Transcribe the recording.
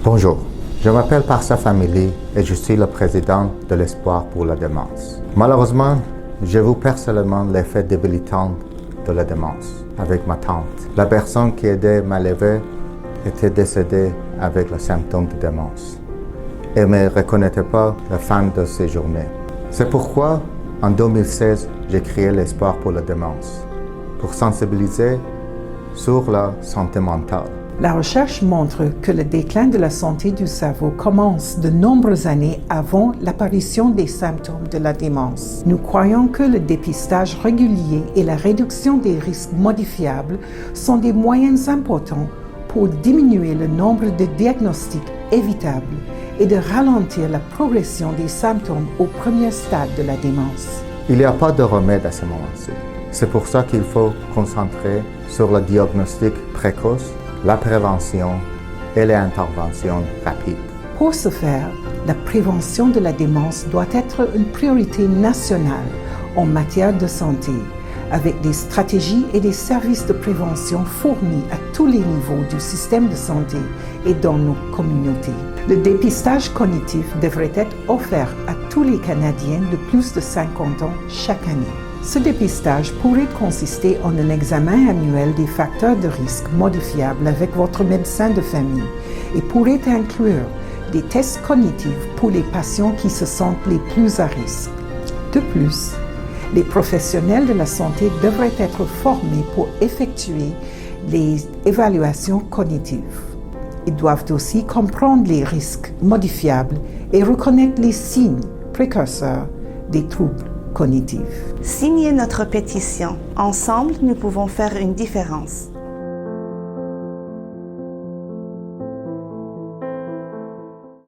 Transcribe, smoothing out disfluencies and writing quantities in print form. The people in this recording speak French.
Bonjour, je m'appelle Parsa Family et je suis le président de l'Espoir pour la démence. Malheureusement, j'ai vu personnellement l'effet débilitant de la démence avec ma tante. La personne qui aidait à lever était décédée avec le symptôme de démence et ne reconnaissait pas la fin de ses journées. C'est pourquoi, en 2016, j'ai créé l'Espoir pour la démence pour sensibiliser sur la santé mentale. La recherche montre que le déclin de la santé du cerveau commence de nombreuses années avant l'apparition des symptômes de la démence. Nous croyons que le dépistage régulier et la réduction des risques modifiables sont des moyens importants pour diminuer le nombre de diagnostics évitables et de ralentir la progression des symptômes au premier stade de la démence. Il n'y a pas de remède à ce moment-ci. C'est pour ça qu'il faut concentrer sur le diagnostic précoce, la prévention et les interventions rapides. Pour ce faire, la prévention de la démence doit être une priorité nationale en matière de santé, avec des stratégies et des services de prévention fournis à tous les niveaux du système de santé et dans nos communautés. Le dépistage cognitif devrait être offert à tous les Canadiens de plus de 50 ans chaque année. Ce dépistage pourrait consister en un examen annuel des facteurs de risque modifiables avec votre médecin de famille et pourrait inclure des tests cognitifs pour les patients qui se sentent les plus à risque. De plus, les professionnels de la santé devraient être formés pour effectuer les évaluations cognitives. Ils doivent aussi comprendre les risques modifiables et reconnaître les signes précurseurs des troubles cognitifs. Signez notre pétition. Ensemble, nous pouvons faire une différence.